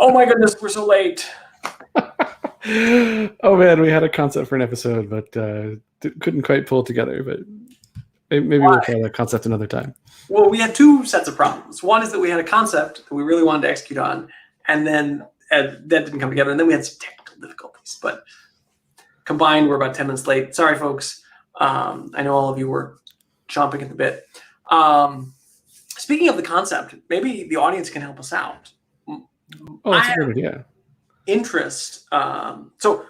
Oh my goodness, we're so late. Oh man, we had a concept for an episode, but couldn't quite pull it together. But maybe we'll try that concept another time. Well, we had two sets of problems. One is that we had a concept that we really wanted to execute on, and then that didn't come together. And then we had some technical difficulties. But combined, we're about 10 minutes late. Sorry, folks. I know all of you were chomping at the bit. Speaking of the concept, maybe the audience can help us out. Oh, that's a good idea. Interest. So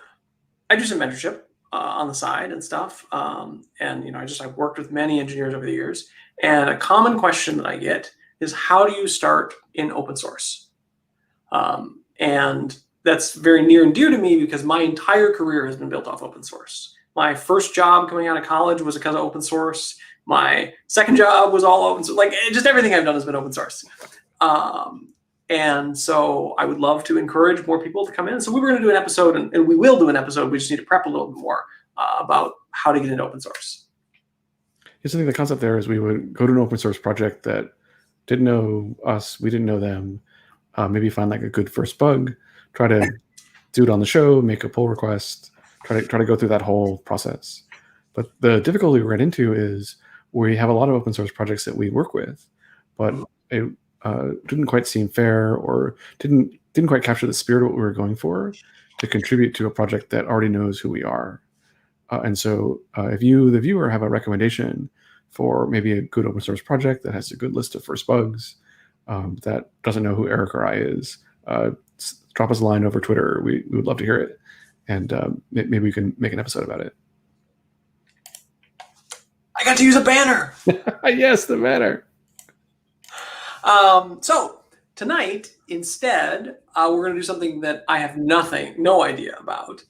I do some mentorship on the side and stuff. And I've worked with many engineers over the years. And a common question that I get is, how do you start in open source? And that's very near and dear to me because my entire career has been built off open source. My first job coming out of college was because of open source. My second job was all open source. Like, just everything I've done has been open source. And so I would love to encourage more people to come in. So we were going to do an episode, and we will do an episode. We just need to prep a little bit more about how to get into open source. I think the concept there is we would go to an open source project that didn't know us, we didn't know them, maybe find like a good first bug, try to do it on the show, make a pull request, try to go through that whole process. But the difficulty we ran into is we have a lot of open source projects that we work with, but it didn't quite seem fair or didn't quite capture the spirit of what we were going for to contribute to a project that already knows who we are. And so if you, the viewer, have a recommendation for maybe a good open source project that has a good list of first bugs, that doesn't know who Eric or I is, drop us a line over Twitter. We would love to hear it. And maybe we can make an episode about it. I got to use a banner. Yes, the banner. So tonight, instead, we're going to do something that I have no idea about,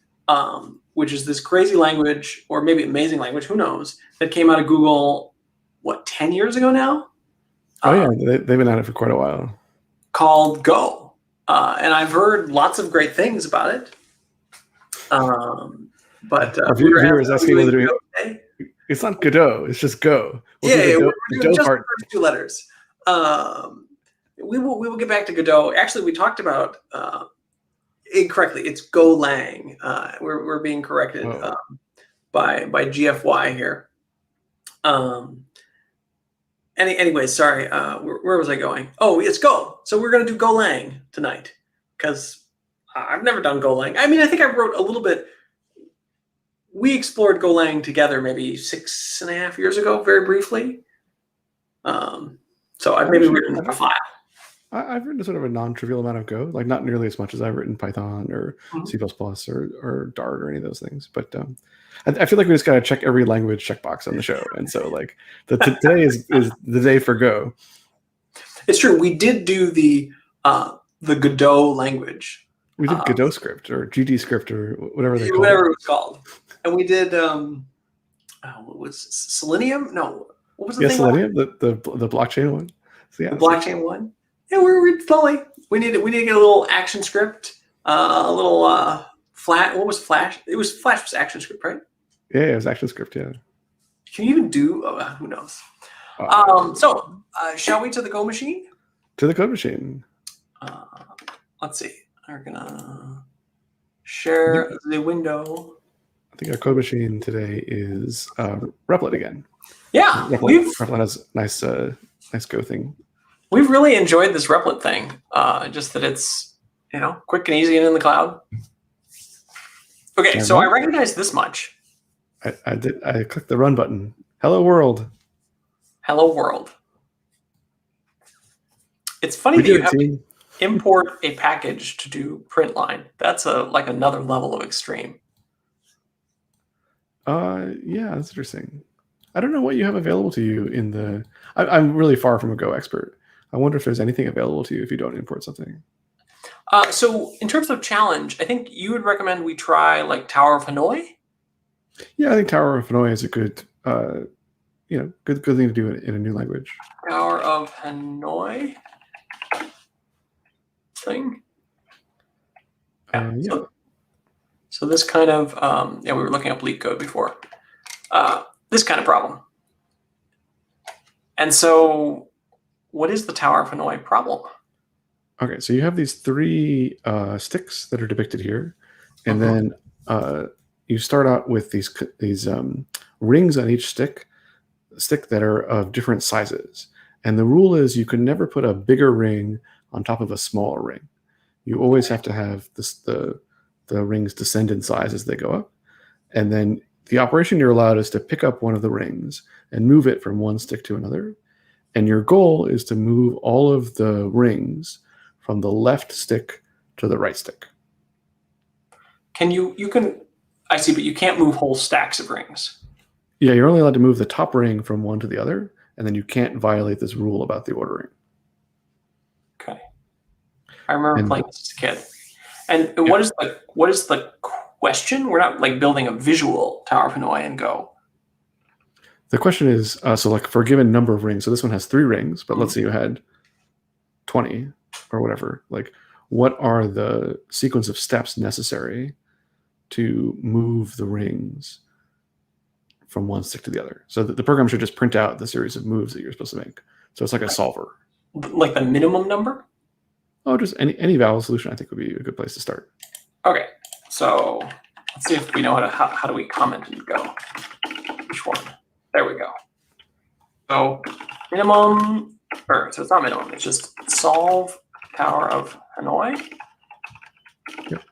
which is this crazy language, or maybe amazing language, who knows, that came out of Google, 10 years ago now? Oh, yeah, they've been at it for quite a while. Called Go. And I've heard lots of great things about it. But our viewer is asking whether it's not Godot, it's just Go. We're doing just the first two letters. We will get back to Godot. Actually, we talked about incorrectly. It's Golang. We're being corrected by GFY here. Anyway, sorry. Where was I going? Oh, it's Go. So we're going to do Golang tonight because I've never done Golang. I mean, I think I wrote a little bit. We explored Golang together maybe 6.5 years ago, very briefly. So I've maybe written a file. I've written sort of a non-trivial amount of Go, like not nearly as much as I've written Python or C++ or Dart or any of those things. But I feel like we just got to check every language checkbox on the show. And so like today is the day for Go. It's true. We did do the Godot language. We did Godot script or GD script or whatever they call it. Whatever it was called. And we did, what was Selenium? No. What was the thing? Selenium, the blockchain one. So, yeah, the blockchain one. Yeah, we're slowly. We need to get a little action script, a little flat. What was Flash? It was Flash was action script, right? Yeah, it was action script. Yeah. Can you even do? Who knows? So, shall we to the Go machine? To the code machine. Let's see. We're gonna share the window. I think our code machine today is Replit again. Yeah, Replit has nice Go thing. We've really enjoyed this Replit thing. Just that it's quick and easy and in the cloud. Okay, so I recognize this much. I did. I clicked the run button. Hello world. Hello world. It's funny that you have to import a package to do print line. That's like another level of extreme. Yeah, that's interesting. I don't know what you have available to you in the. I'm really far from a Go expert. I wonder if there's anything available to you if you don't import something. So in terms of challenge, I think you would recommend we try like Tower of Hanoi. Yeah, I think Tower of Hanoi is a good, good thing to do in a new language. Tower of Hanoi thing. Yeah. So this kind of, we were looking up leak code before. This kind of problem. And so what is the Tower of Hanoi problem? Okay, so you have these three sticks that are depicted here, and Mhm. then you start out with these rings on each stick that are of different sizes. And the rule is you can never put a bigger ring on top of a smaller ring. You always have to have the rings descend in size as they go up. And then the operation you're allowed is to pick up one of the rings and move it from one stick to another. And your goal is to move all of the rings from the left stick to the right stick. You can, I see, but you can't move whole stacks of rings. Yeah, you're only allowed to move the top ring from one to the other, and then you can't violate this rule about the ordering. Okay. I remember And playing this as a kid. And yeah, what is the question? We're not like building a visual Tower of Hanoi and Go. the question is, so like for a given number of rings, so this one has 3 rings, but let's Mhm. say you had 20 or whatever, like what are the sequence of steps necessary to move the rings from one stick to the other? So that the program should just print out the series of moves that you're supposed to make. So it's like a solver. Like the minimum number? Oh, just any vowel solution I think would be a good place to start. Okay. So let's see if we know how do we comment in Go. Which one? There we go. So minimum, so it's not minimum, it's just solve Tower of Hanoi. Yep.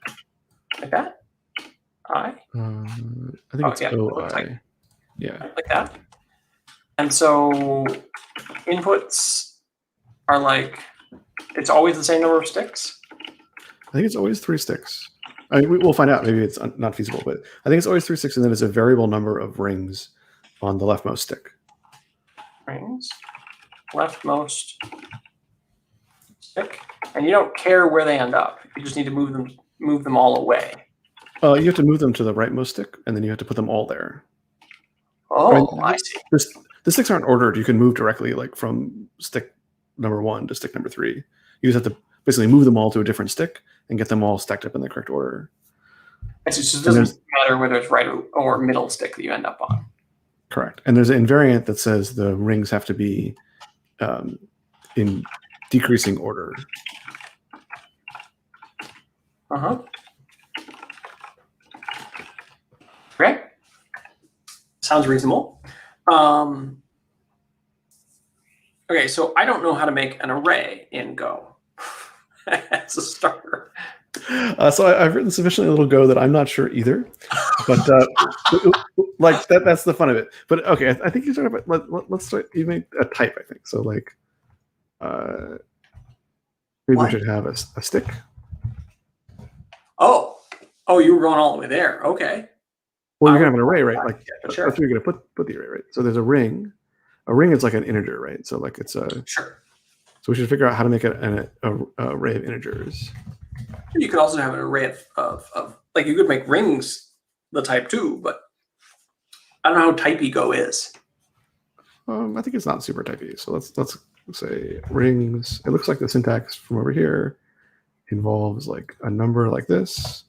Like that? I think it's yeah, it looks OI. like, Yeah. like that. And so inputs are like, it's always the same number of sticks. I think it's always 3 sticks. I mean, we'll find out. Maybe it's not feasible, but I think it's always 3 sticks, and then it's a variable number of rings on the leftmost stick. Rings, leftmost stick, and you don't care where they end up. You just need to move them all away. You have to move them to the rightmost stick, and then you have to put them all there. Oh, I see. The sticks aren't ordered. You can move directly, like from stick number 1 to stick number 3. You just have to basically move them all to a different stick and get them all stacked up in the correct order. It just doesn't matter whether it's right or middle stick that you end up on. Correct. And there's an invariant that says the rings have to be in decreasing order. Okay. Sounds reasonable. Okay, so I don't know how to make an array in Go as a starter. So I've written sufficiently little Go that I'm not sure either, but like that's the fun of it. But okay, I think you start up. Let's start. You make a type, I think. So like, maybe we should have a stick. Oh, you were going all the way there. Okay. Well, you're gonna have an array, right? Like sure. That's where you're gonna put the array, right? So there's a ring. A ring is like an integer, right? So like it's a sure. So we should figure out how to make an array of integers. You could also have an array of like you could make rings the type too, but I don't know how typey Go is. I think it's not super typey. So let's say rings. It looks like the syntax from over here involves like a number like this,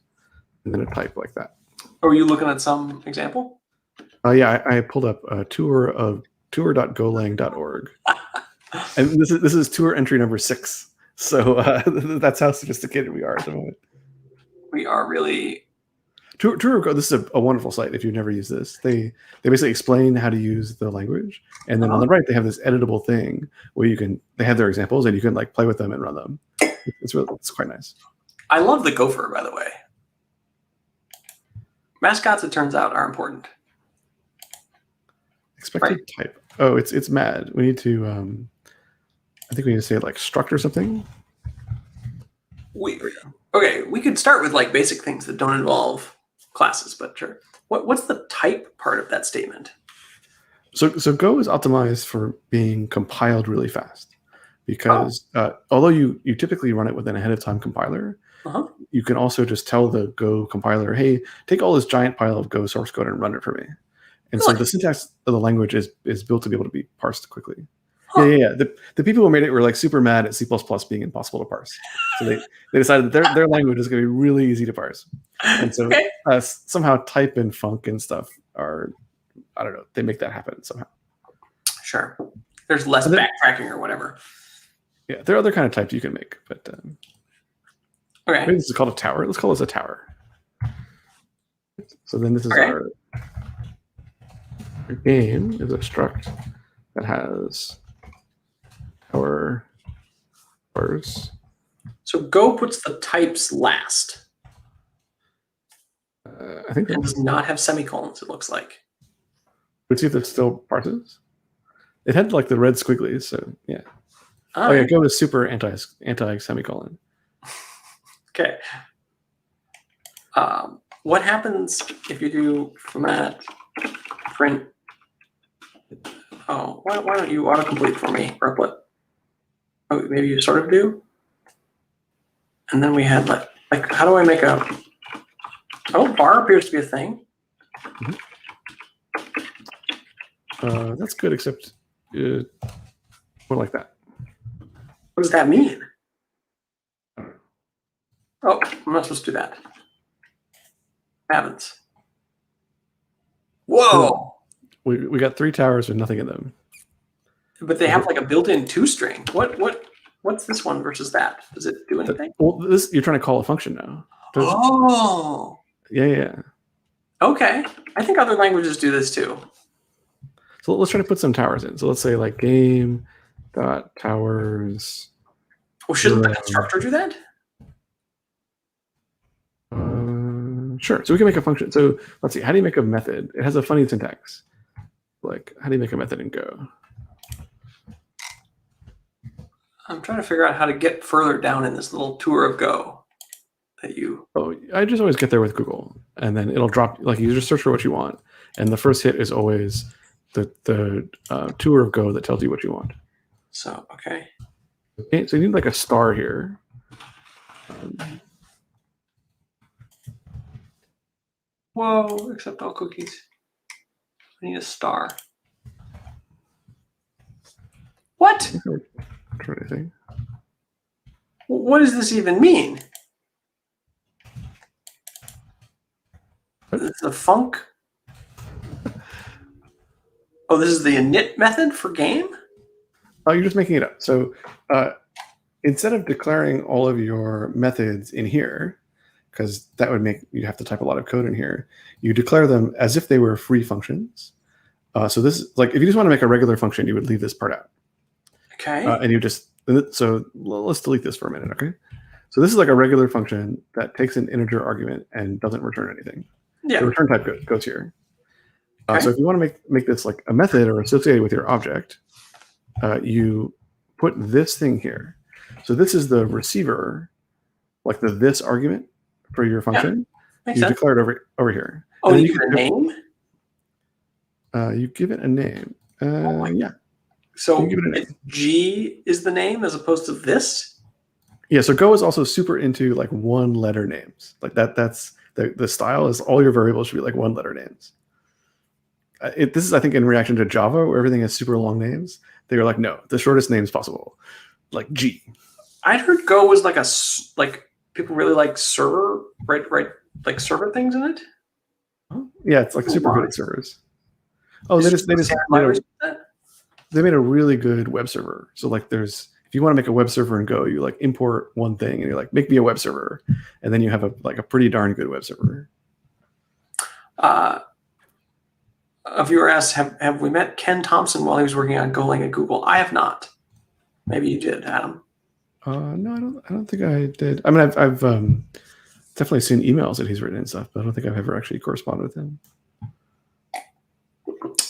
and then a type like that. Are you looking at some example? Yeah, I pulled up a tour.golang.org, and this is tour entry number 6. So that's how sophisticated we are at the moment. We are really. Tour. This is a wonderful site. If you've never used this, they basically explain how to use the language, and then on the right they have this editable thing where they have their examples and you can like play with them and run them. It's quite nice. I love the gopher, by the way. Mascots, it turns out, are important. Expected type. Oh, it's mad. We need to. I think we need to say like struct or something. We could start with like basic things that don't involve classes, but sure. What's the type part of that statement? So Go is optimized for being compiled really fast, because although you typically run it with an ahead of time compiler, you can also just tell the Go compiler, hey, take all this giant pile of Go source code and run it for me. And so the syntax of the language is built to be able to be parsed quickly. Yeah. The people who made it were like super mad at C++ being impossible to parse. So they decided that their language is going to be really easy to parse. And so somehow type and func and stuff are, I don't know, they make that happen somehow. Sure. There's less backtracking or whatever. Yeah, there are other kind of types you can make, but Okay. maybe this is called a tower. Let's call this a tower. So then this is Okay. our game is a struct that has our bars. So Go puts the types last I think and that's. does not have semicolons, it looks like. Let's see if it still parses. It had like the red squigglies, so yeah. All Oh yeah, right. Go is super anti semicolon. Okay. What happens if you do format print? Oh, why don't you autocomplete for me, Replit? Oh, maybe you sort of do. And then we had like how do I make a? Oh, bar appears to be a thing. That's good, except more like that. What does that mean? Oh, I'm not supposed to do that. Happens. Whoa! We got 3 towers with nothing in them. But they have like a built-in toString. What's this one versus that? Does it do anything? Well, this you're trying to call a function now. Oh. Yeah. Okay. I think other languages do this too. So let's try to put some towers in. So let's say like game dot towers. Well, shouldn't the constructor do that? Sure. So we can make a function. So let's see. How do you make a method? It has a funny syntax. Like, how do you make a method in Go? I'm trying to figure out how to get further down in this little tour of Go that you. Oh, I just always get there with Google, and then it'll drop. Like you just search for what you want, and the first hit is always the tour of Go that tells you what you want. So okay. So you need like a star here. Whoa! Accept all cookies. I need a star. What? Try anything. What does this even mean? This is a func. Oh, this is the init method for game? Oh, you're just making it up. So instead of declaring all of your methods in here, because that would make you have to type a lot of code in here, you declare them as if they were free functions. So this is like if you just want to make a regular function, you would leave this part out. Okay. And you just so let's delete this for a minute, okay? So this is like a regular function that takes an integer argument and doesn't return anything. Yeah. The return type goes here. Okay. So if you want to make this like a method or associated with your object, you put this thing here. So this is the receiver, like the this argument for your function. Makes You sense. declare it over here. Oh, and you give it a name? You give it a name. Yeah. So You give it a name. G is the name as opposed to this? Yeah, so Go is also super into like one letter names. Like that's the style is all your variables should be like one letter names. This is, I think, in reaction to Java, where everything has super long names. They were like, no, the shortest names possible, like G. I'd heard Go was like people really like server, right, like server things in it. Yeah, it's like super good at servers. Oh, they made a really good web server. So like, if you want to make a web server in Go, you like import one thing and you're like, make me a web server, and then you have a pretty darn good web server. A viewer asks, have we met Ken Thompson while he was working on Golang at Google? I have not. Maybe you did, Adam. No, I don't think I did. I mean, I've definitely seen emails that he's written and stuff, but I don't think I've ever actually corresponded with him.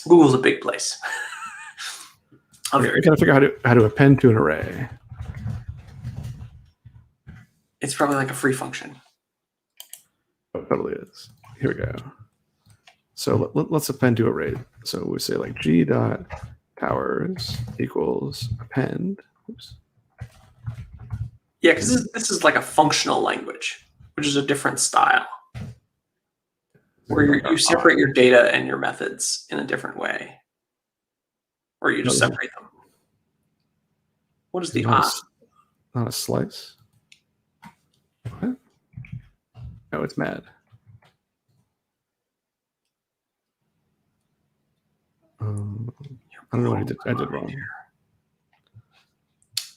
Google's a big place. Okay, we gotta figure out how to append to an array. It's probably like a free function. Oh, it totally is. Here we go. So let's append to array. So we say like g dot towers equals append. Oops. Yeah, because this is like a functional language, which is a different style, where you separate your data and your methods in a different way, or you just separate them. What is the not a slice? What? No, it's mad. I don't know what I did wrong.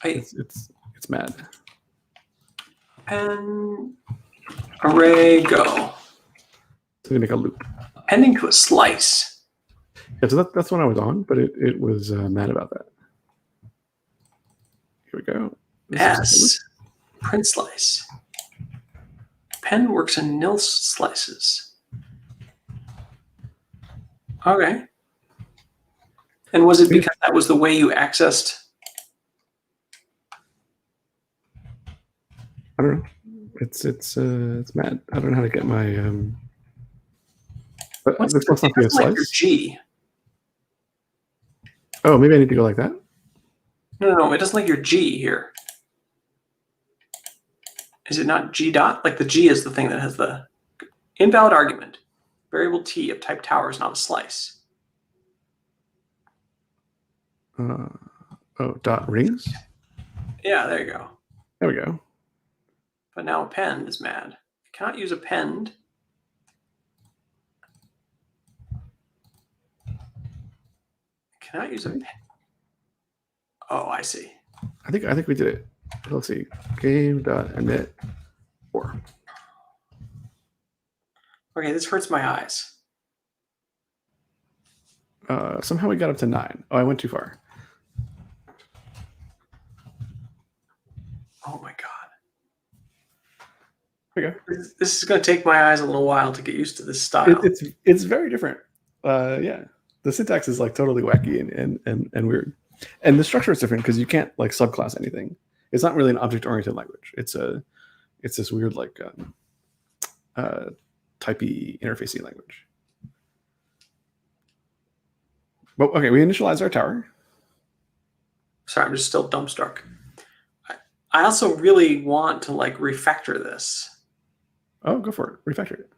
It's mad. Append array go. It's gonna make a loop. Appending to a slice. Yeah, so that's what I was on, but it was mad about that. Here we go. S print slice. Append works in nil slices. Okay. And was it because that was the way you accessed? I don't know. It's mad. I don't know how to get my but this must not be a slice. Like your G. Oh, maybe I need to go like that. No, it doesn't like your G here. Is it not G dot? Like the G is the thing that has the invalid argument. Variable T of type tower is not a slice. Dot rings? Yeah, there you go. There we go. But now append is mad. You cannot use append. Cannot use append. Oh, I see. I think we did it. Let's see. Game.emit 4. Okay, this hurts my eyes. Somehow we got up to 9. Oh, I went too far. Oh my god. There we go. This is going to take my eyes a little while to get used to this style. It's very different. Yeah. The syntax is like totally wacky and weird. And the structure is different because you can't like subclass anything. It's not really an object-oriented language. It's this weird like typey interfacey language. Well, okay, we initialize our tower. Sorry, I'm just still dumbstruck. I also really want to like refactor this. Oh, go for it. Refactor it.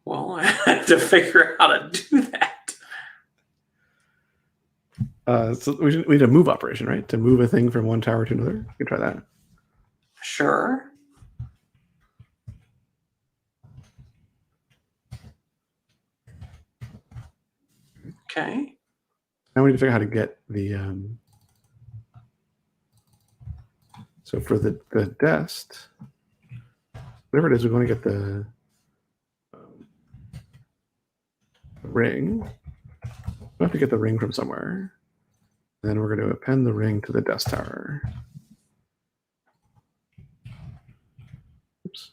Well, I have to figure out how to do that. So we need a move operation, right? To move a thing from one tower to another. You can try that. Sure. Okay. Now we need to figure out how to get the so for the dest, whatever it is, we want to get the ring. We have to get the ring from somewhere. Then we're going to append the ring to the dest tower. Oops.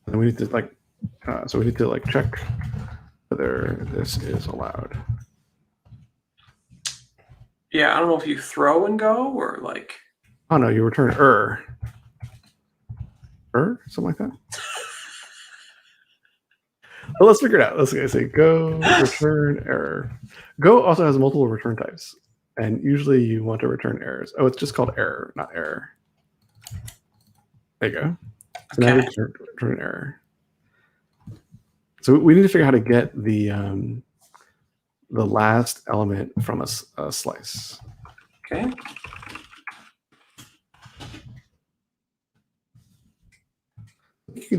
And we need to like, so we need to like check whether this is allowed. Yeah, I don't know if you throw and go or like. Oh no, you return something like that. Well, let's figure it out. Let's say go return error. Go also has multiple return types, and usually you want to return errors. Oh, it's just called error, not error. There you go. So now we return error. So we need to figure out how to get the last element from a slice. Okay.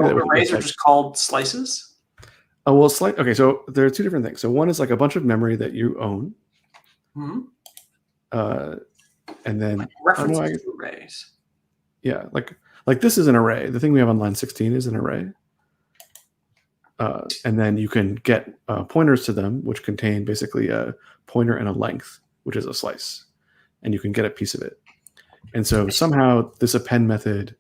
Arrays are just called slices? Oh, well, okay, so there are two different things. So one is like a bunch of memory that you own. Mm-hmm. And then like references to arrays. Yeah, like this is an array. The thing we have on line 16 is an array. And then you can get pointers to them, which contain basically a pointer and a length, which is a slice. And you can get a piece of it. And so somehow this append method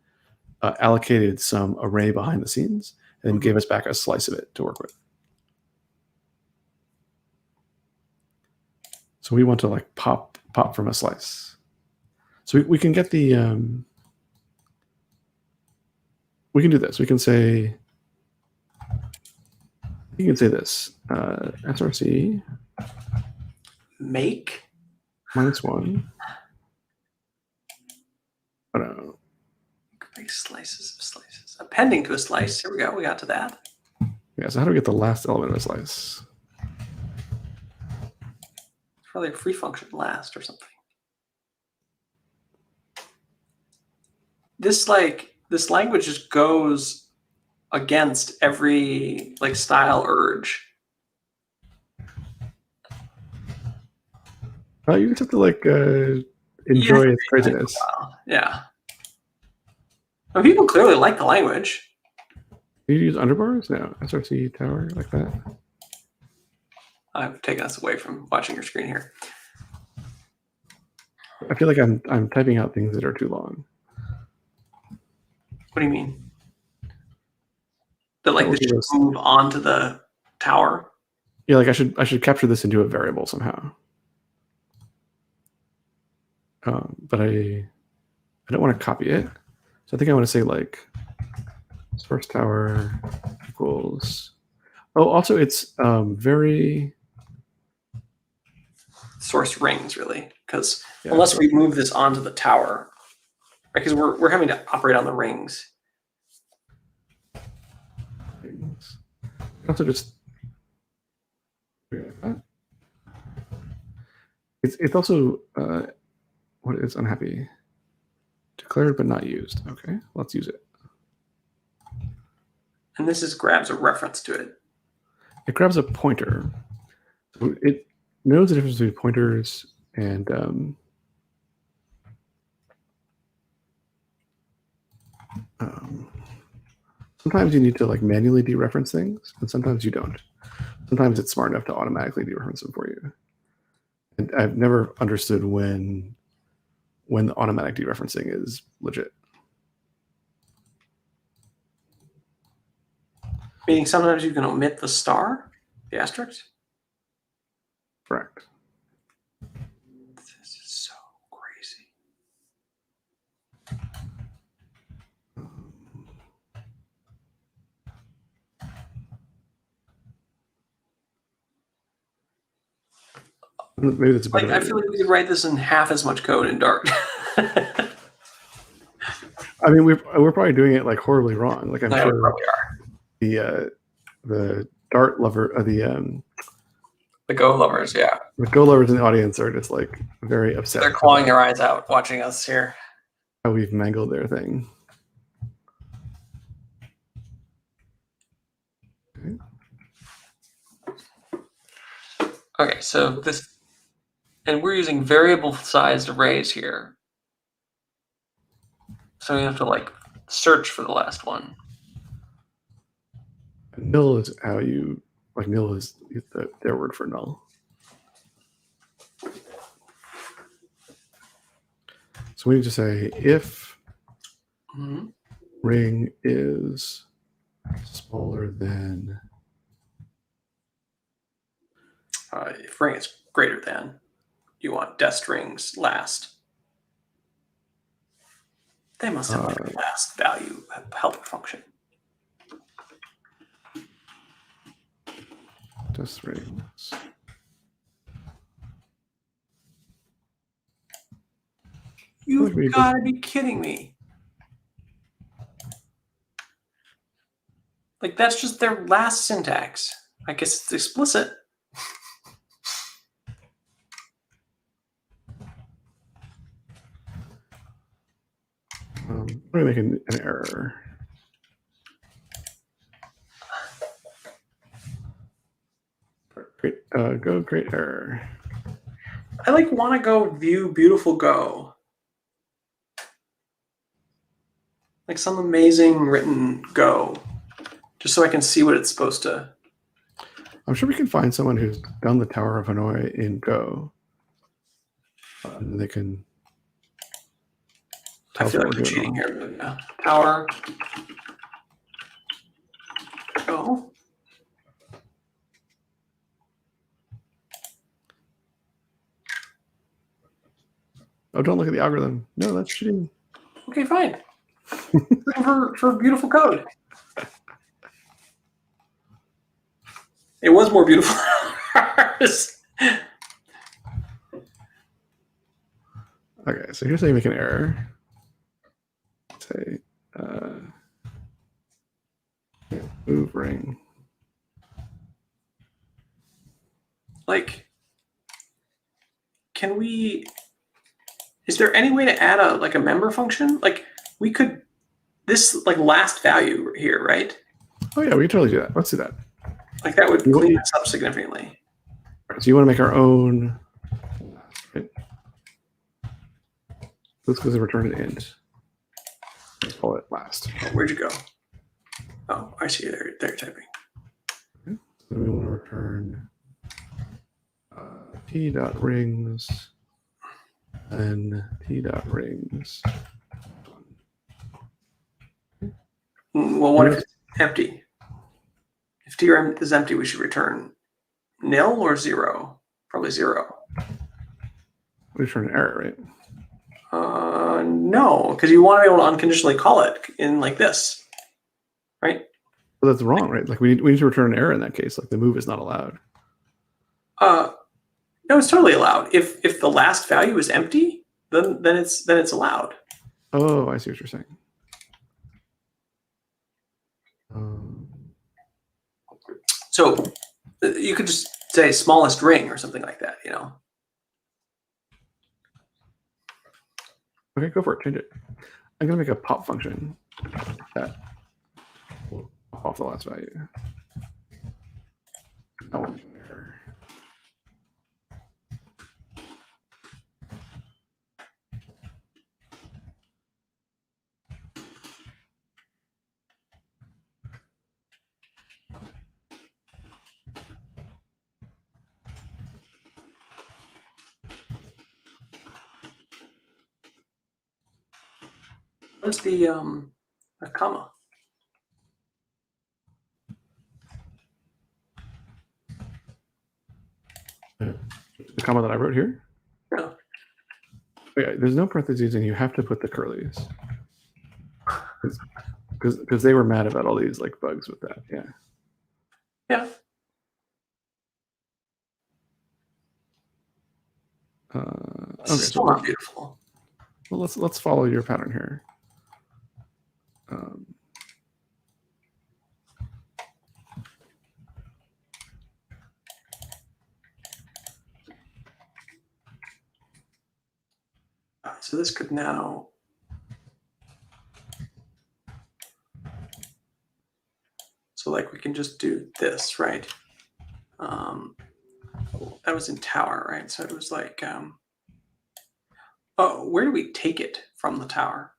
allocated some array behind the scenes and then gave us back a slice of it to work with. So we want to like pop from a slice. So we can get the, we can do this. We can say, you can say this, src make -1. I don't know. Make slices of slices. Appending to a slice. Here we go. We got to that. Yeah, so how do we get the last element of a slice? It's probably a free function last or something. This language just goes against every like style urge. You just have to like You have enjoy to its read that for a craziness. while. Yeah. But people clearly like the language. Do you use underbars? No. SRC tower like that. I've taken us away from watching your screen here. I feel like I'm typing out things that are too long. What do you mean? That like Oh, this should yes. move onto the tower? Yeah, like I should capture this into a variable somehow. But I don't want to copy it. So I think I want to say like source tower equals. Oh, also it's very Source rings, really, because yeah, unless we move this onto the tower, because we're having to operate on the rings. things. Also just it's also what is unhappy declared but not used. Okay, let's use it. And this is grabs a reference to it. It grabs a pointer. So it knows the difference between pointers and sometimes you need to like manually dereference things, and sometimes you don't. Sometimes it's smart enough to automatically dereference them for you. And I've never understood when the automatic dereferencing is legit. Meaning sometimes you can omit the star, the asterisk. Correct. This is so crazy. Maybe that's a better. Like I feel like we could write this in half as much code in Dart. I mean, we're probably doing it like horribly wrong. Like I'm No, we sure probably are. the Dart lover, the Go lovers, yeah. Go lovers in the audience are just like very upset. They're clawing their eyes out watching us here. How we've mangled their thing. Okay, so this, and we're using variable sized arrays here. So we have to like search for the last one. Nil is how you like. Nil is their word for null. So we need to say if ring is smaller than. If ring is greater than, you want dest rings last. They must have like a last value helper function. Dest rings. You've got to be kidding me. Like that's just their last syntax. I guess it's explicit. I'm going to make an error. Great, great error. I like want to go view beautiful Go. Like some amazing written Go, just so I can see what it's supposed to. I'm sure we can find someone who's done the Tower of Hanoi in Go. And they can. I feel like we're cheating here. But, yeah. Tower. Go. Oh, don't look at the algorithm. No, that's cheating. Okay, fine. for beautiful code. It was more beautiful than ours. Okay, so here's how you make an error. Say move ring. Like, can we? Is there any way to add a member function? Like we could this like last value here, right? Oh yeah, we can totally do that. Let's do that. Like that would clean this up significantly. So you want to make our own. Right. This goes to return an int. Call it last. Oh, where'd you go? Oh, I see. There you're typing. Okay. So we want to return p.rings and p.rings. Well, what if it's empty? If tr is empty, we should return nil or 0. Probably 0. We return an error, right? No, because you want to be able to unconditionally call it in like this, right? But that's wrong, right? Like we need to return an error in that case. Like the move is not allowed. No, it's totally allowed. If the last value is empty, then it's allowed. Oh, I see what you're saying. So you could just say smallest ring or something like that, you know. Okay, go for it. Change it. I'm gonna make a pop function that will pop off the last value. I want an error. What's the comma? The comma that I wrote here? No. Okay, there's no parentheses and you have to put the curlies. Because they were mad about all these like bugs with that. Yeah. Yeah. Okay, Still not beautiful. Well, let's follow your pattern here. So this could now. So like we can just do this, right? That was in tower, right? So it was like, oh, where do we take it from the tower?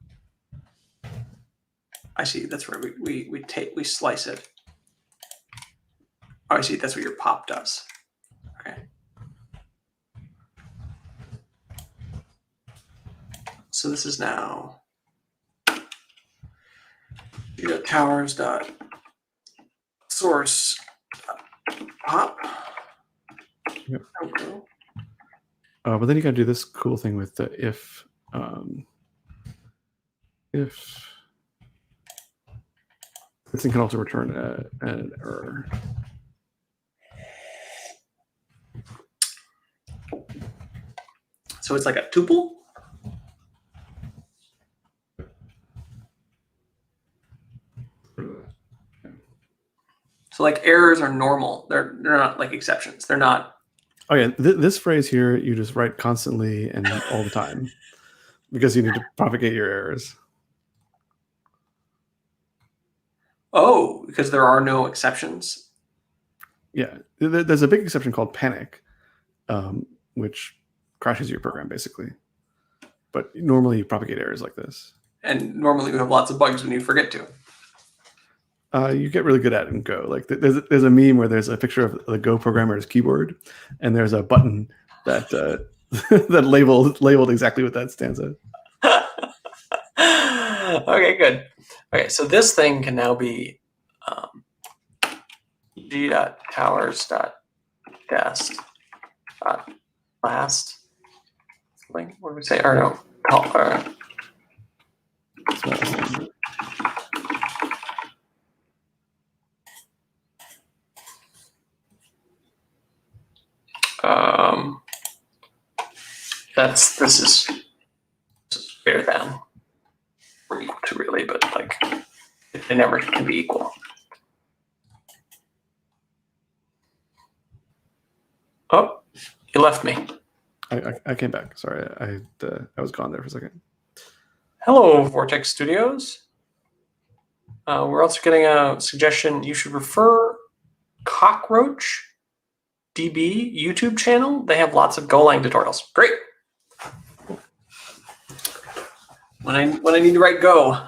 I see. That's where we slice it. Oh, I see. That's what your pop does. Okay. So this is now towers dot source pop. Yep. Okay. But then you got to do this cool thing with the if this thing can also return an error. So it's like a tuple. So like errors are normal. They're not like exceptions. They're not. Oh yeah, this phrase here you just write constantly and all the time because you need to propagate your errors. Oh, because there are no exceptions. Yeah, there's a big exception called panic, which crashes your program basically. But normally you propagate errors like this. And normally you have lots of bugs when you forget to. You get really good at it in Go. Like there's a meme where there's a picture of the Go programmer's keyboard, and there's a button that that labeled exactly what that stands at. Okay, good. Okay, so this thing can now be g.towers.dest.last. What do we say? Or no, call. This is greater than or equal to really, but like they never can be equal. Oh, you left me. I came back. Sorry, I was gone there for a second. Hello, Vortex Studios. We're also getting a suggestion. You should refer Cockroach DB YouTube channel. They have lots of Golang tutorials. Great. When I need to write go,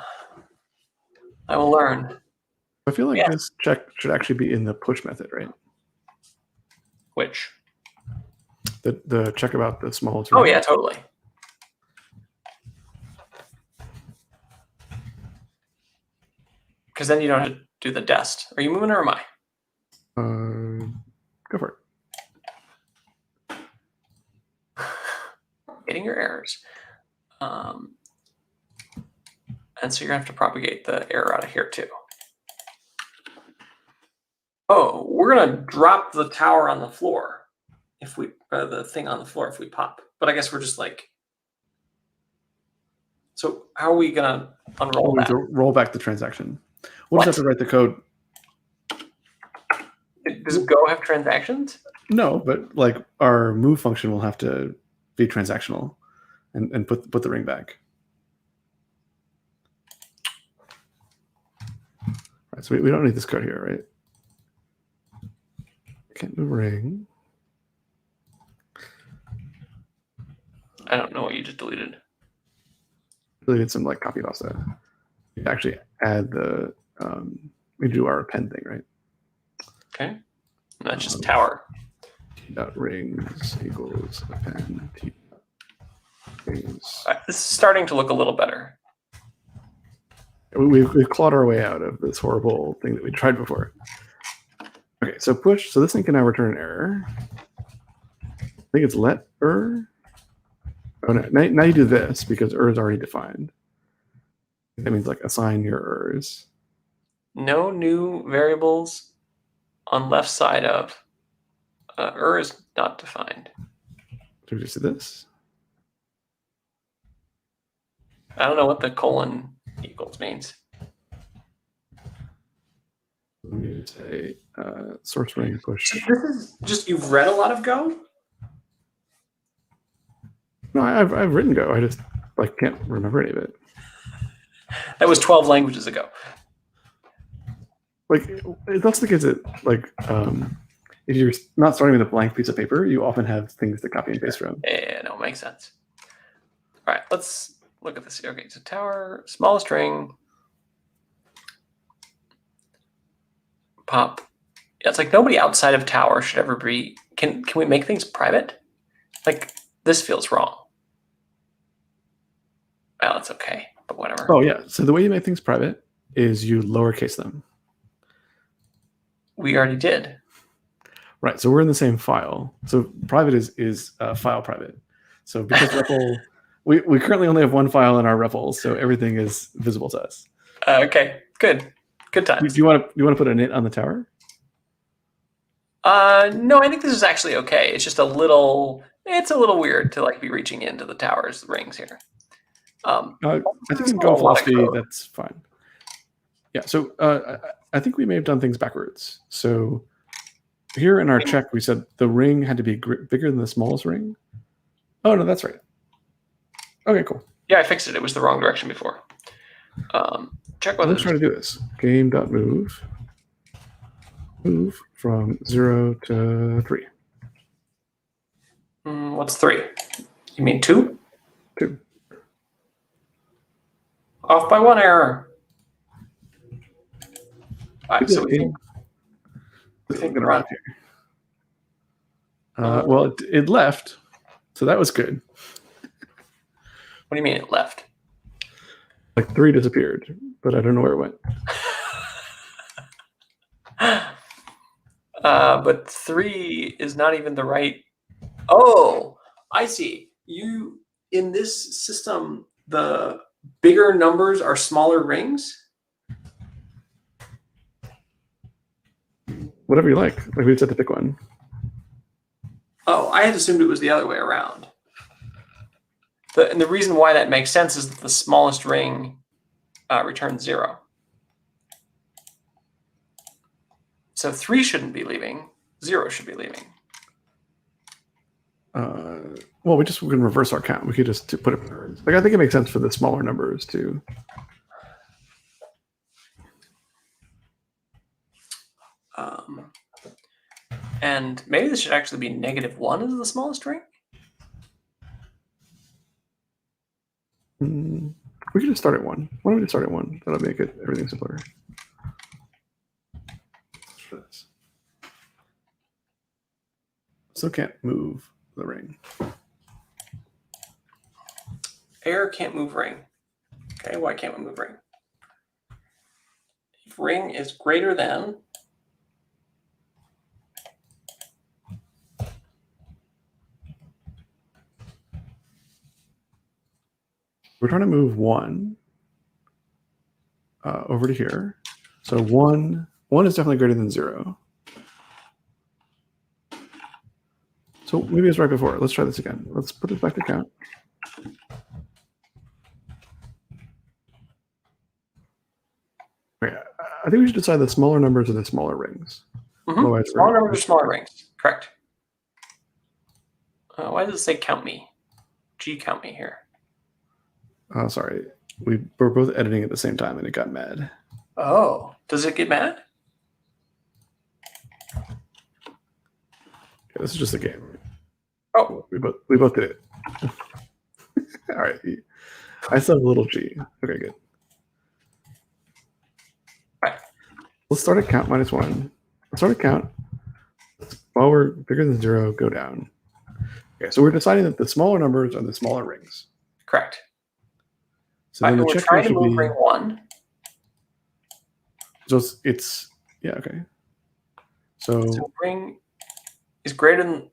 I will learn. I feel like this check should actually be in the push method, right? Which? The check about the smallest. Oh yeah, totally. Because then you don't have to do the dest. Are you moving or am I? Go for it. Getting your errors. And so you're going to have to propagate the error out of here too. Oh, we're going to drop the tower on the floor if we, the thing on the floor if we pop. But I guess we're just like, so how are we going to unroll that? To roll back the transaction. We'll just have to write the code. Does Go have transactions? No, but like our move function will have to be transactional and put the ring back. Right, so we don't need this code here, right? Can't move ring. I don't know what you just deleted. Deleted some like copy pasta. You actually add the we do our append thing, right? Okay. And that's just tower. T.rings equals append T. Rings. This is starting to look a little better. We've clawed our way out of this horrible thing that we tried before. Okay, so push. So this thing can now return an error. I think it's let err. Oh no! Now you do this because err is already defined. That means like assign your errors. No new variables on left side of err is not defined. Do we just do this? I don't know what the colon equals means. Let me say source ring push. This is just, you've read a lot of Go? No, I've written Go. I just like can't remember any of it. That was 12 languages ago. Like that's the case that like if you're not starting with a blank piece of paper, you often have things to copy and paste from. Yeah, no, it makes sense. All right, let's look at this. Okay, so tower, smallest ring, pop. Yeah, it's like nobody outside of tower should ever be. Can we make things private? Like this feels wrong. Well, it's okay, but whatever. Oh yeah. So the way you make things private is you lowercase them. We already did. Right. So we're in the same file. So private is file private. So because REPL, we currently only have one file in our REPL, so everything is visible to us. Okay, good times. Do you want to put a knit on the tower? No, I think this is actually okay. It's just a little weird to like be reaching into the tower's rings here. I think in Go philosophy, that's fine. Yeah. So I think we may have done things backwards. So here in our check, we said the ring had to be bigger than the smallest ring. Oh no, that's right. Okay, cool. Yeah, I fixed it. It was the wrong direction before. Check whether. Let's try to do this. Game.move. Move from 0 to 3. What's 3? You mean 2? 2. Off by 1 error. All right, so we think around here. Well, it left, so that was good. What do you mean it left? Like 3 disappeared, but I don't know where it went. But 3 is not even the right. Oh, I see. You in this system, the bigger numbers are smaller rings. Whatever you like. Like we just had to pick one. Oh, I had assumed it was the other way around. And the reason why that makes sense is that the smallest ring returns 0. So 3 shouldn't be leaving. 0 should be leaving. Well, we can reverse our count. We could just put it. Like I think it makes sense for the smaller numbers too. And maybe this should actually be -1 as the smallest ring. We could just start at 1. Why don't we just start at 1? That'll make it everything simpler. Still can't move the ring. Error can't move ring. Okay, why can't we move ring? If ring is greater than we're trying to move 1 over to here. So 1 is definitely greater than 0. So maybe it's right before. Let's try this again. Let's put this back to count. Okay, I think we should decide the smaller numbers are the smaller rings. Mm-hmm. Smaller numbers are smaller rings. Correct. Why does it say count me? G count me here. Oh, sorry. We were both editing at the same time and it got mad. Oh, does it get mad? Okay, this is just a game. Oh, we both did it. All right. I still have a little G. Okay, good. Right. Let's start at count -1. Let's start at count. While we're bigger than 0, go down. Okay, so we're deciding that the smaller numbers are the smaller rings. Correct. So then the we're check trying to should move be ring 1. So it's yeah, okay. So ring is greater than,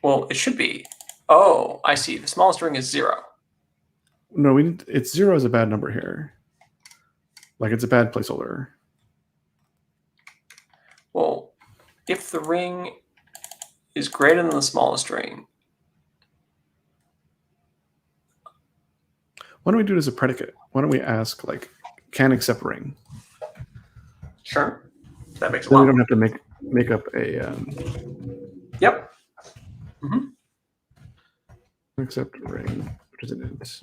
well, it should be. Oh, I see. The smallest ring is 0. no, it's 0 is a bad number here. Like it's a bad placeholder. Well, if the ring is greater than the smallest ring, why don't we do it as a predicate? Why don't we ask like can accept ring? Sure. That makes a Then lot. we don't have to make up a Yep. Mm-hmm. accept ring, which is an int,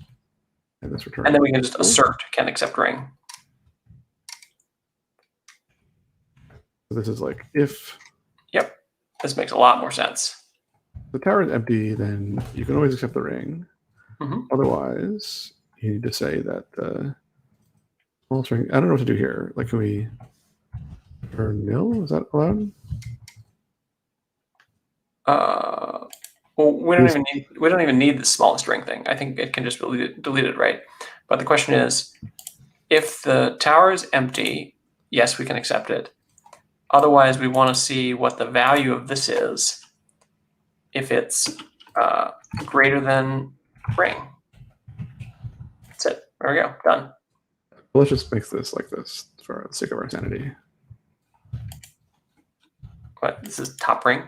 and this return. And then we can just assert can accept ring. So this is like if. Yep. This makes a lot more sense. The tower is empty, then you can always accept the ring. Mm-hmm. Otherwise, you need to say that the small string. I don't know what to do here. Like, can we turn nil? Is that allowed? Well, we don't even need the smallest string thing. I think it can just be deleted, right? But the question is, if the tower is empty, yes, we can accept it. Otherwise, we want to see what the value of this is if it's greater than ring. That's it. There we go. Done. Let's just make this like this for the sake of our sanity. What? This is top ring?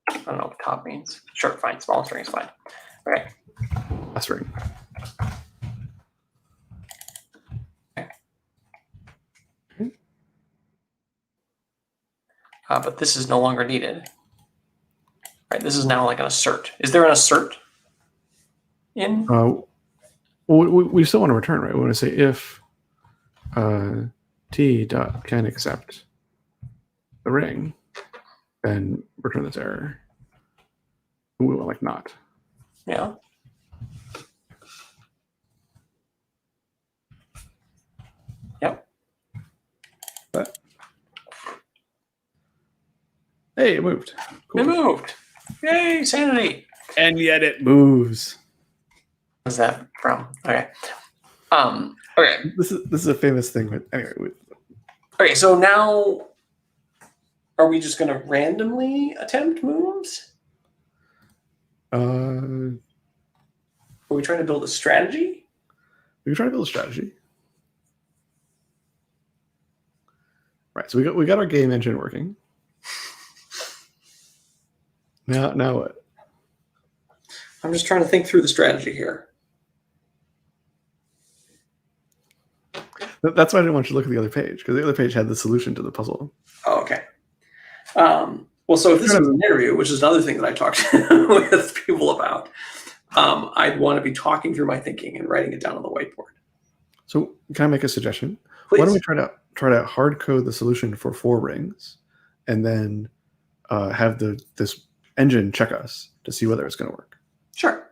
I don't know what top means. Sure, fine. Small string is fine. Okay. Last ring. Okay. But this is no longer needed. Right. This is now like an assert. Is there an assert in? Well, we still want to return, right? We want to say if t dot can accept the ring, then return this error. We want like not. Yeah. Yep. But hey, it moved. Cool. It moved. Yay, sanity. And yet it moves. What's that from? Okay. Okay. This is a famous thing, but anyway. Okay, so now are we just going to randomly attempt moves? Are we trying to build a strategy? We can try to build a strategy. Right. So we got our game engine working. Now what? I'm just trying to think through the strategy here. That's why I didn't want you to look at the other page, because the other page had the solution to the puzzle. Oh, okay. Well, so if this was an interview, which is another thing that I talked with people about, I'd want to be talking through my thinking and writing it down on the whiteboard. So can I make a suggestion? Please. Why don't we try to hard code the solution for 4 rings, and then have this engine check us to see whether it's going to work. Sure.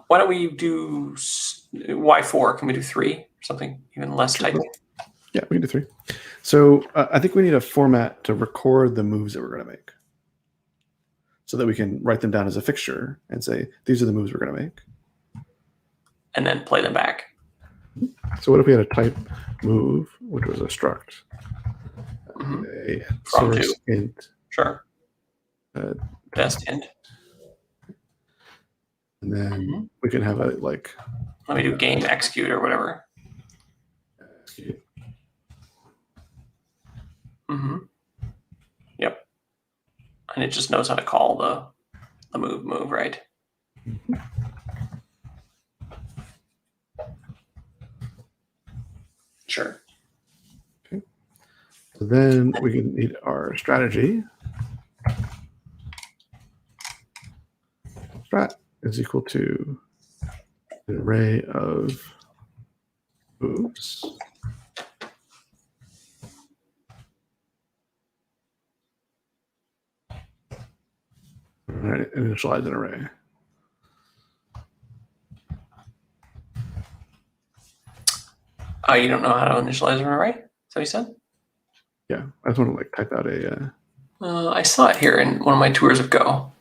Why don't we do why 4? Can we do 3 or something even less typing? Yeah, we can do 3. So I think we need a format to record the moves that we're going to make, so that we can write them down as a fixture and say these are the moves we're going to make, and then play them back. So what if we had a type move, which was a struct, a source int, sure, test int, and then we can have a like. Let me do game execute or whatever. Execute. Yep. And it just knows how to call the move, right? Sure. Okay. So then we can need our strategy. Strat is equal to an array of moves. Right, initialize an array. You don't know how to initialize an array? Is that what you said? Yeah, I just want to like type out a. I saw it here in one of my tours of Go.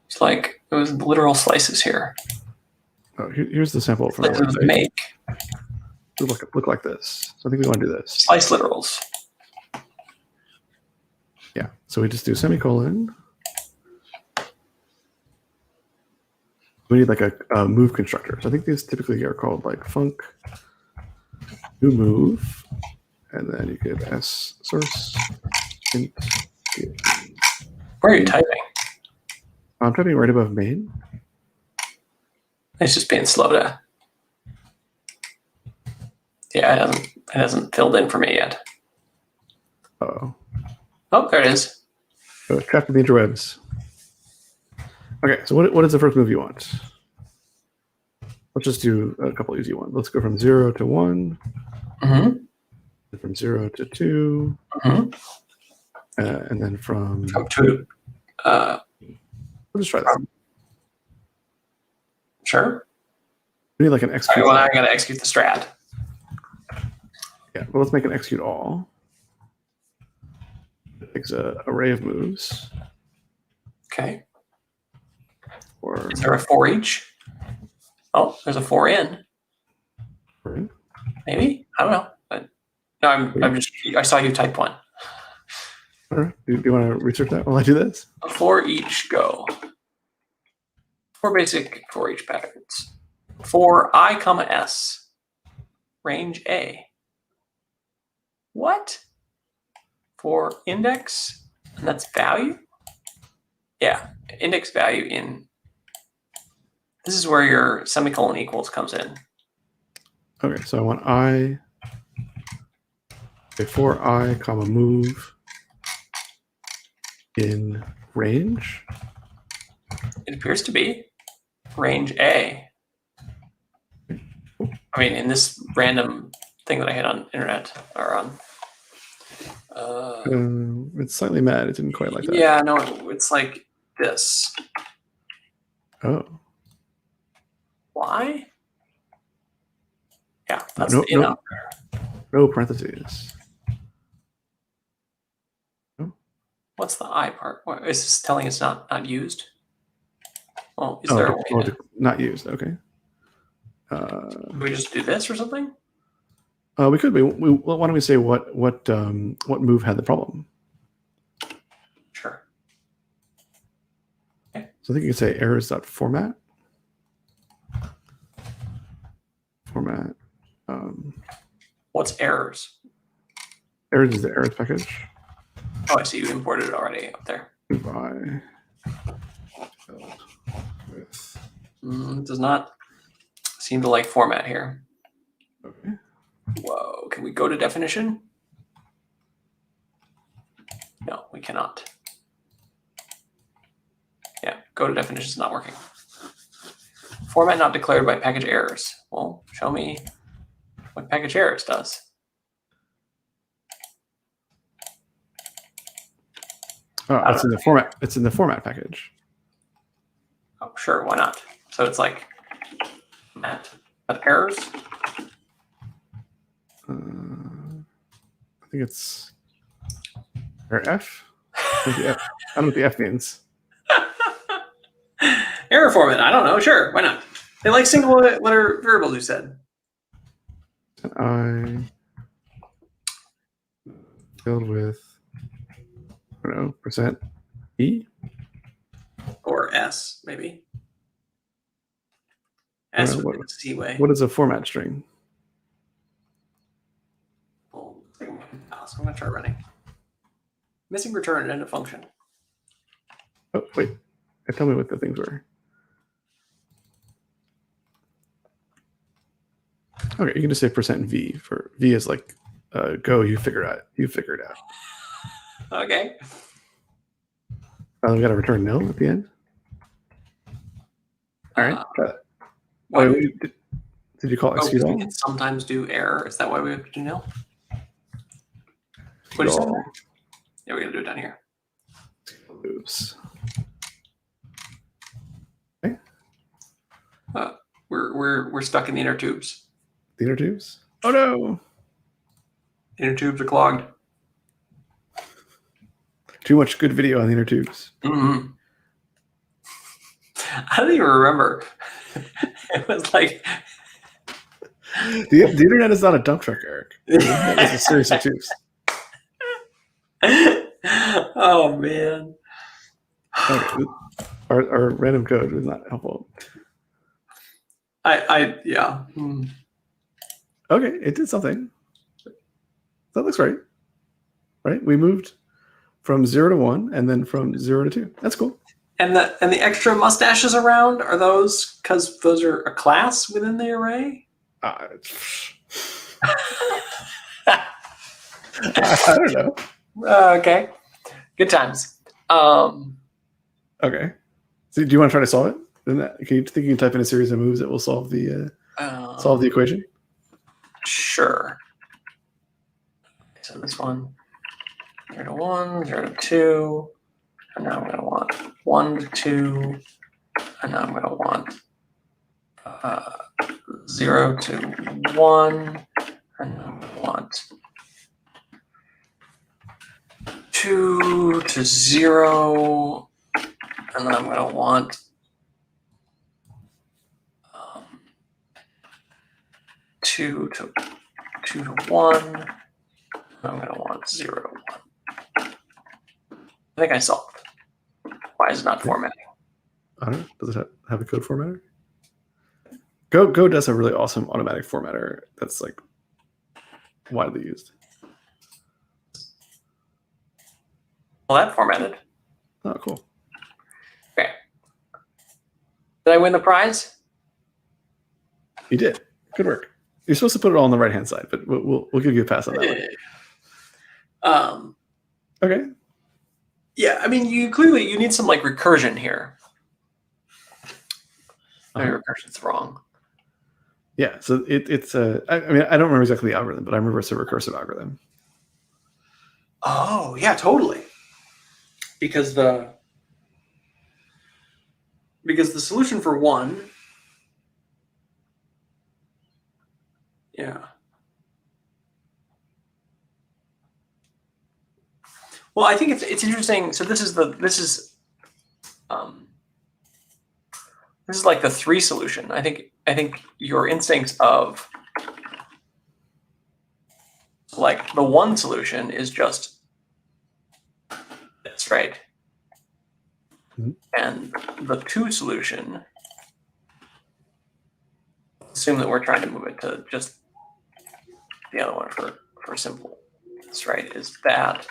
It's like it was literal slices here. Oh, here's the sample from our website. Make. Look like this. So I think we want to do this. Slice literals. Yeah. So we just do semicolon. We need like a move constructor. So I think these typically are called like func new move, and then you give s source int. Where are you typing? I'm typing right above main. It's just being slow to. Yeah, it hasn't filled in for me yet. Oh, there it is. so trapped in the interwebs. Okay, so what is the first move you want? Let's just do a couple easy ones. Let's go from 0 to 1. From 0 to 2. And then from 2. We'll just try that. Sure. We need like an execute. Well, I gotta execute the strat. Yeah, well, let's make an execute all. It takes an array of moves. Okay. Or is there a for each? Oh, there's a for in. Right. Maybe, I don't know. But no, I'm just. I saw you type one. All right. Do you want to research that while I do this? A for each go. 4 basic for each patterns. For I, s, range A. What? For index, and that's value? Yeah, index value in. This is where your semicolon equals comes in. Okay, so I want I, for I, comma move in range. It appears to be range A. I mean, in this random thing that I hit on internet or on. It's slightly mad. It didn't quite like that. Yeah, no, it's like this. Oh. Why? Yeah, that's the in operator. No parentheses. Oh. What's the I part? What, is this telling it's not used? Well, is there a way to... not used? Okay. Can we just do this or something? We could be. Why don't we say what move had the problem? Sure. Okay. So I think you could say errors.format. Format. What's errors? Errors is the errors package. Oh, I see you imported it already up there. By does not seem to like format here. Okay. Whoa, can we go to definition? No, we cannot. Yeah, go to definition is not working. Format not declared by package errors. Well, show me what package errors does. Oh, it's in the format. It's in the format package. Oh, sure, why not? So it's like at errors. I think it's or F. I don't know what the F means. Error format. I don't know. Sure, why not? They like single letter variables. You said. I filled with I don't know percent E or S maybe. S would be the C way. What is a format string? So I'm going to try running. Missing return and end of function. Oh wait, tell me what the things were. Okay, you can just say %V for V is like go. You figure it out. You figure it out. Okay. We got to return nil at the end. All right. Wait, did you call it execute all? We can sometimes do error. Is that why we have to do nil? What did you say? Yeah, we're gonna do it down here. Oops. Okay. We're stuck in the inner tubes. The inner tubes? Oh no! Inner tubes are clogged. Too much good video on the inner tubes. Mm-hmm. I don't even remember. It was like the internet is not a dump truck, Eric. It's a series of tubes. Oh man. Okay. Our random code was not helpful. Yeah. Okay, it did something. That looks right. Right? We moved from 0 to 1 and then from 0 to 2. That's cool. And the extra mustaches around, are those because those are a class within the array? I don't know. Okay. Good times. Okay. So do you want to try to solve it? Can you think you can type in a series of moves that will solve the equation? Sure. So this one, 0 to 1, 0 to 2, and now I'm going to want 1 to 2, and now I'm going to want 0 to 1, and now I'm going to want 2 to 0, and then I'm going to want 2 to 1, and I'm going to want 0 to 1. I think I solved. Why is it not formatting? I don't know. Does it have a code formatter? Go does a really awesome automatic formatter that's like widely used. Well, that formatted. Oh, cool. Okay. Did I win the prize? You did. Good work. You're supposed to put it all on the right-hand side, but we'll give you a pass on that one. Okay. Yeah, I mean, you need some like recursion here. Maybe recursion's wrong. Yeah, so it's a. I mean, I don't remember exactly the algorithm, but I remember it's a recursive algorithm. Oh yeah, totally. Because the solution for 1. Yeah. Well, I think it's interesting. So this is like the 3 solution. I think your instincts of like the 1 solution is just this, right? Mm-hmm. And the 2 solution, assume that we're trying to move it to just the other one for simple, right? Is that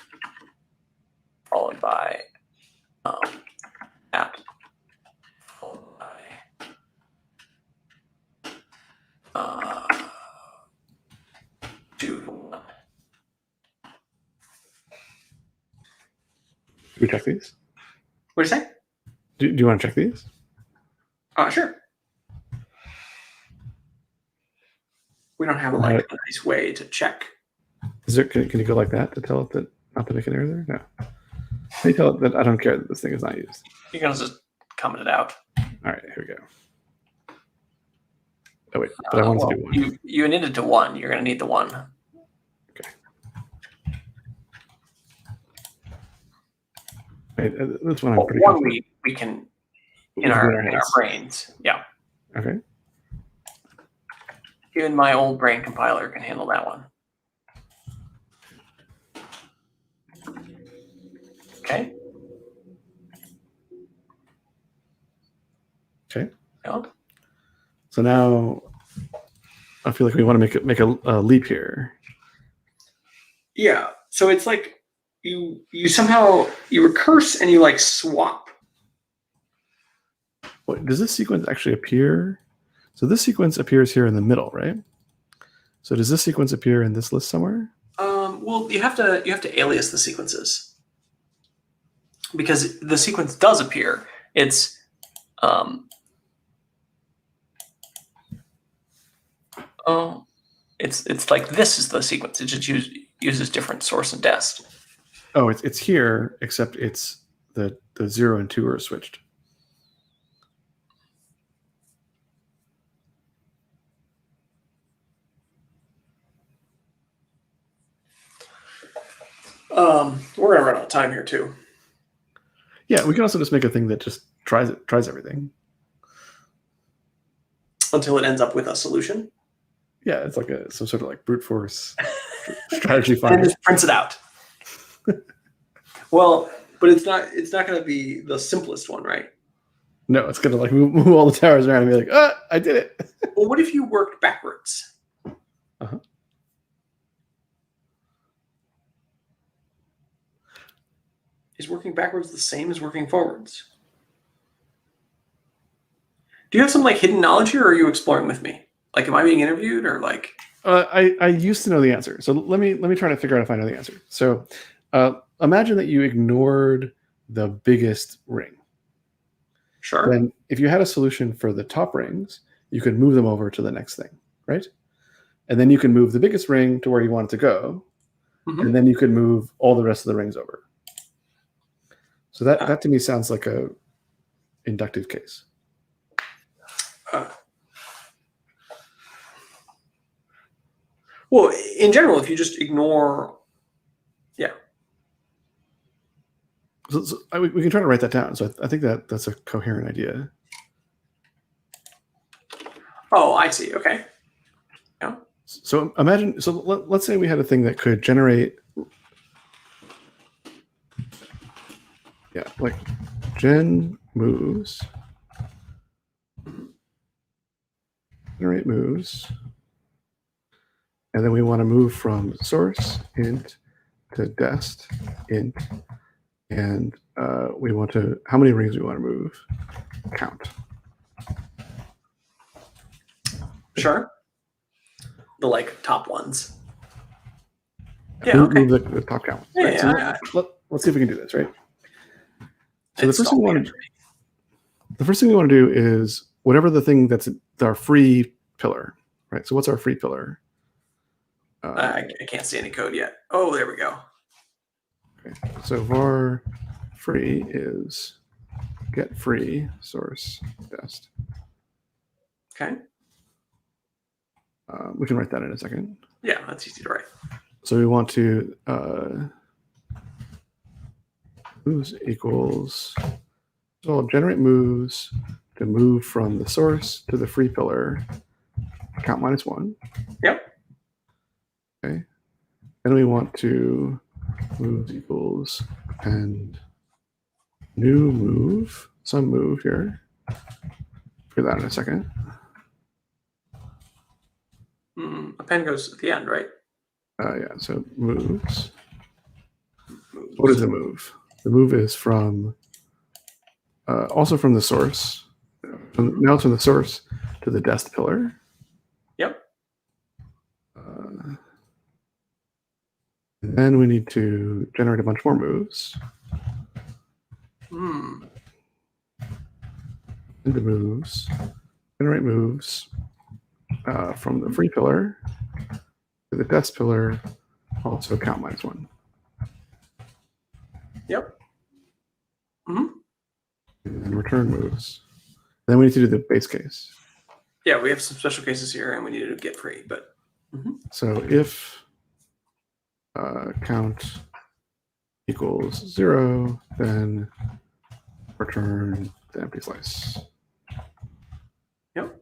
followed by that followed by 2 to 1. Should we check these? What do you say? Do you want to check these? Sure. We don't have like a nice way to check. Is there? Can you go like that to tell it that not to make an error there? No. Can you tell it that I don't care that this thing is not used? You're gonna just comment it out. All right, here we go. Oh wait, but I want well, to do one. you need it to 1. You're going to need the 1. Okay. Right, this one I'm pretty one confident. we can We in can do our in our heads. brains. Yeah. Okay. Even my old brain compiler can handle that one. Okay. Okay. Yeah. So now I feel like we want to make a leap here. Yeah. So it's like you somehow you recurse and you like swap. Wait, does this sequence actually appear? So this sequence appears here in the middle, right? So does this sequence appear in this list somewhere? Well, you have to alias the sequences because the sequence does appear. It's it's like this is the sequence. It just uses different source and dest. Oh, it's here, except it's the 0 and 2 are switched. We're gonna run out of time here too. Yeah, we can also just make a thing that just tries everything until it ends up with a solution. Yeah, it's like some sort of like brute force strategy And finder. just prints it out. Well, but it's not going to be the simplest one, right? No, it's gonna like move all the towers around and be like, I did it. Well, what if you worked backwards? Uh-huh. Is working backwards the same as working forwards? Do you have some like hidden knowledge here, or are you exploring with me? Like, am I being interviewed, or like? I used to know the answer, so let me try to figure out if I know the answer. So, imagine that you ignored the biggest ring. Sure. Then, if you had a solution for the top rings, you could move them over to the next thing, right? And then you can move the biggest ring to where you want it to go, and then you could move all the rest of the rings over. So that to me sounds like a inductive case. Well, in general, if you just ignore, yeah. So we can try to write that down. So I think that's a coherent idea. Oh, I see. Okay. Yeah. So imagine. So let's say we had a thing that could generate. Yeah, like gen moves. Generate moves. And then we want to move from source int to dest int. And we want to, how many rings we want to move? Count. Sure. The like top ones. Yeah, okay. Move the top count. Yeah, right? yeah, so let's see if we can do this, right? So the first thing we want to do is whatever the thing that's our free pillar, right? So what's our free pillar? I can't see any code yet. Oh, there we go. Okay. So var free is get free source dest. Okay. We can write that in a second. Yeah, that's easy to write. So we want to moves equals, so I'll generate moves to move from the source to the free pillar, count -1. Yep. Okay. Then we want to moves equals append new move, some move here. Figure that in a second. Append goes at the end, right? Yeah, so moves. What is the move? The move is from, also from the source. Now it's from the source to the dest pillar. Yep. And then we need to generate a bunch more moves. Into moves. Generate moves from the free pillar to the dest pillar, also count -1. Yep. And return moves. Then we need to do the base case. Yeah, we have some special cases here, and we need to get free. But So if count equals 0, then return the empty slice. Yep. I don't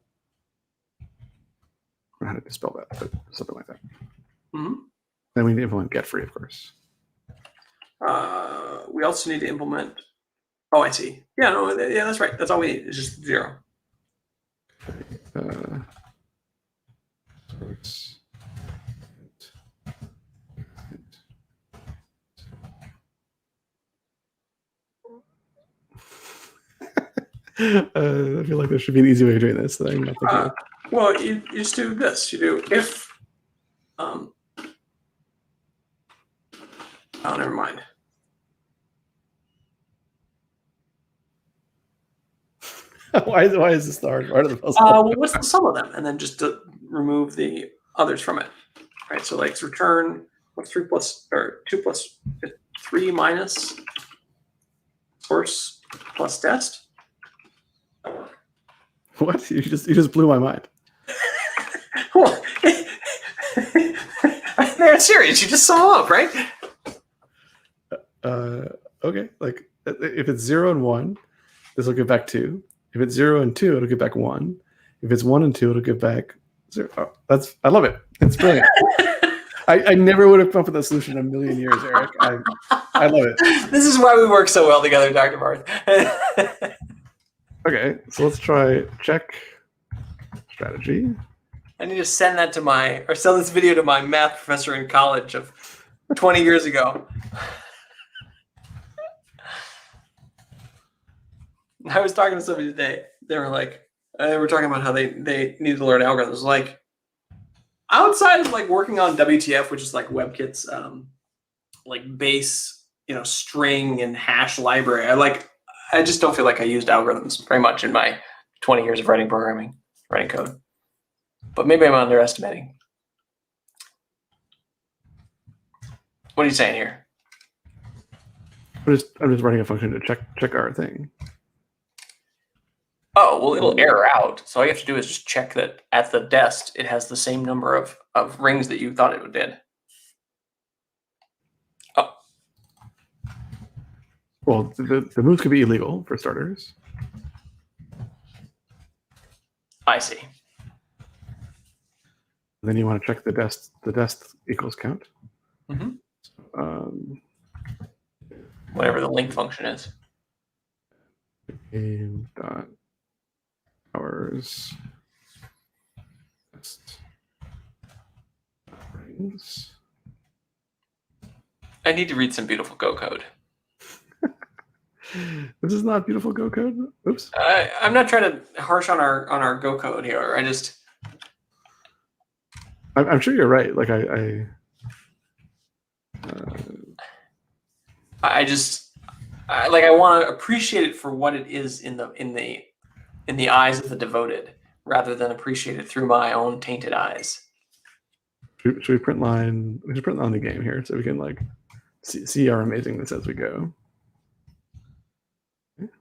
know how to dispel that, but something like that. Mm-hmm. Then we need to implement get free, of course. We also need to implement. Oh, I see. Yeah, no, yeah, that's right. That's all we need. It's just 0. Source. I feel like there should be an easy way of doing this that I'm not thinking of. Well, you just do this. You do if. Oh, never mind. why is this the hard part of the puzzle? Well, what's the sum of them? And then just to remove the others from it. Right. So like return what's 3 plus or 2 plus 3 minus source plus test. What? You just blew my mind. Well, they're serious. You just saw up, right? Okay. Like if it's 0 and 1, this will give back 2. If it's 0 and 2, it'll give back 1. If it's 1 and 2, it'll give back 0. Oh, I love it. It's brilliant. I never would have come up with that solution in a million years, Eric. I love it. This is why we work so well together, Dr. Barth. Okay, so let's try check strategy. I need to send this video to my math professor in college of 20 years ago. I was talking to somebody today. They were like, they were talking about how they need to learn algorithms. Like, outside of like working on WTF, which is like WebKit's like base, string and hash library. I just don't feel like I used algorithms very much in my 20 years of writing code. But maybe I'm underestimating. What are you saying here? I'm just running a function to check our thing. Oh, well, it'll error out. So all you have to do is just check that at the dest, it has the same number of rings that you thought it did. Oh. Well, the moves could be illegal, for starters. I see. And then you want to check the dest equals count. Mm-hmm. Whatever the link function is. Game dot hours dest rings. I need to read some beautiful Go code. This is not beautiful Go code. Oops. I'm not trying to harsh on our Go code here. I'm sure you're right. Like I want to appreciate it for what it is in the eyes of the devoted, rather than appreciate it through my own tainted eyes. Should we print line? We should print line the game here so we can like see our amazingness as we go. Okay.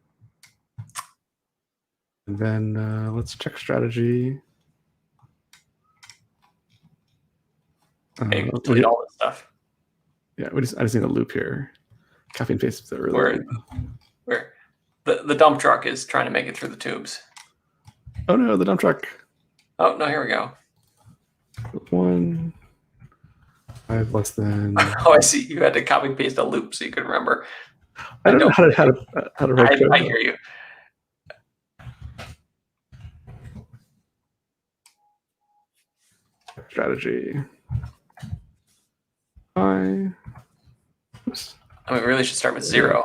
And then let's check strategy. Delete all this stuff. Yeah, I just need a loop here. Copy and paste that really. Where the dump truck is trying to make it through the tubes. Oh no, the dump truck. Oh no, here we go. 1 5 less than. Oh, I see. You had to copy and paste a loop so you could remember. I don't know how to write code. I hear you. Strategy. Oops. I mean, we really should start with 0,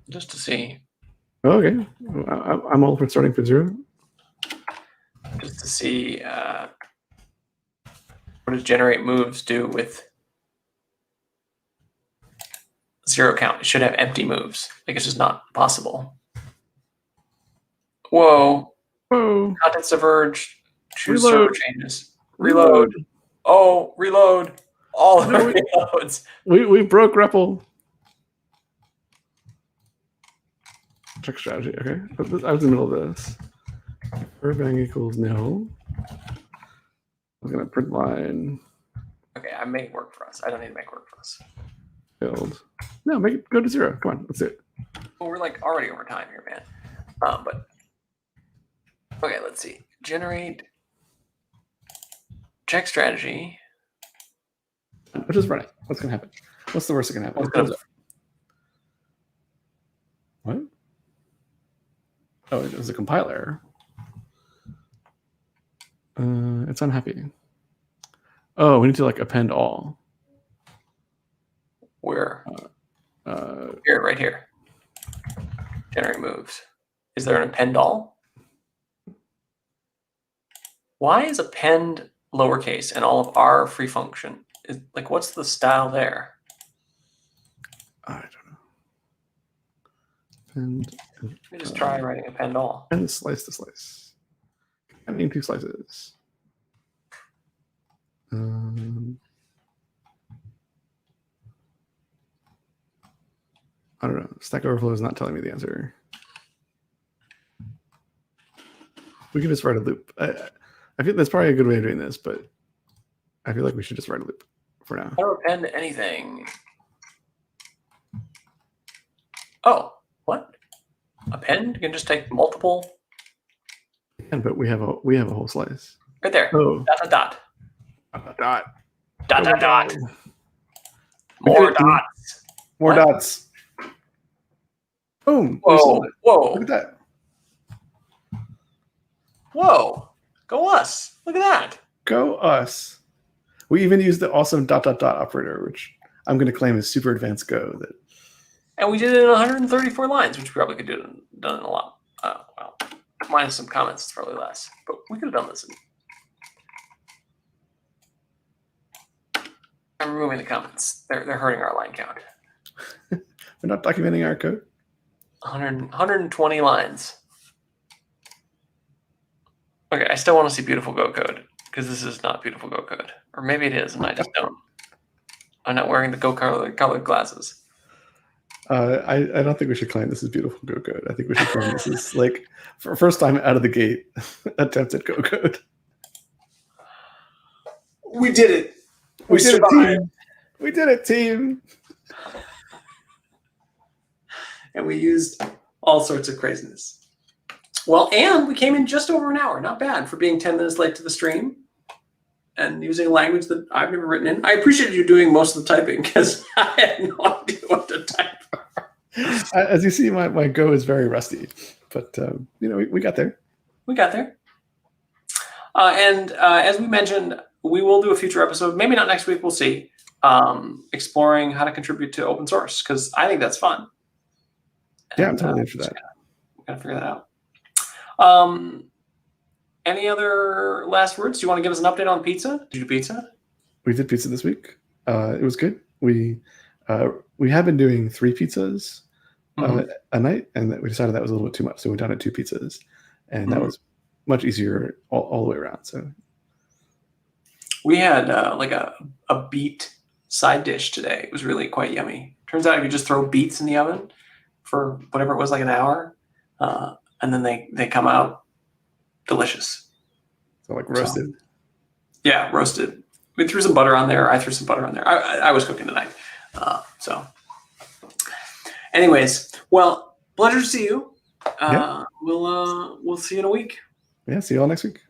just to see. Okay, I'm all for starting from 0. Just to see what does generate moves do with 0 count. It should have empty moves. Like, it's just not possible. Whoa. Contents diverge. Choose server changes. Reload. Oh, reload. All of our reloads. We broke REPL. Check strategy. Okay, I was in the middle of this. Bang equals nil. I'm gonna print line Okay, I made it work for us. I don't need to make work for us. build. No, make it go to 0. Come on, let's do it. Well, we're like already over time here, man. But okay, let's see. Generate check strategy. Let's just run it. What's gonna happen? What's the worst that can happen? What? Oh, it was a compiler. It's unhappy. Oh, we need to like append all. Where? Here, right here. Generate moves. Is there an append all? Why is append lowercase and all of R free function? Like, what's the style there? I don't know. Append. Let me just try writing append all. And slice to slice. I need 2 slices. I don't know. Stack Overflow is not telling me the answer. We can just write a loop. I feel that's probably a good way of doing this, but I feel like we should just write a loop for now. How to append anything? Oh, what? Append? You can just take multiple. And but we have a whole slice. Right there. Oh. Dot. Dot. Dot. More dots. More dots. Boom. Whoa. Look at that. Whoa. Go us. Look at that. Go us. We even used the awesome ... operator, which I'm going to claim is super advanced Go. And we did it in 134 lines, which we probably could do done in a lot. Well, minus some comments, it's probably less. But we could have done this. I'm removing the comments. They're hurting our line count. We're not documenting our code. 120 lines. Okay, I still want to see beautiful Go code because this is not beautiful Go code. Or maybe it is, and I just don't. I'm not wearing the Go colored glasses. I don't think we should claim this is beautiful Go code. I think we should claim this is like for first time out of the gate attempt at Go code. We did it. We did it, team. We did it, team. And we used all sorts of craziness. Well, and we came in just over an hour. Not bad for being 10 minutes late to the stream and using a language that I've never written in. I appreciate you doing most of the typing because I had no idea what to type. As you see, my Go is very rusty, but we got there. We got there. And as we mentioned, we will do a future episode. Maybe not next week. We'll see. Exploring how to contribute to open source because I think that's fun. Yeah, I'm totally in for that. Gotta figure that out. Any other last words? Do you want to give us an update on pizza? Did you do pizza? We did pizza this week. It was good. We have been doing 3 pizzas a night, and we decided that was a little bit too much, so we went down to 2 pizzas, and that was much easier all the way around. So we had like a beet side dish today. It was really quite yummy. Turns out if you just throw beets in the oven for whatever it was, like an hour, and then they come out delicious. So like roasted. So, yeah, roasted. We threw some butter on there. I threw some butter on there. I was cooking tonight. So anyways, well, pleasure to see you. We'll see you in a week. Yeah, see you all next week.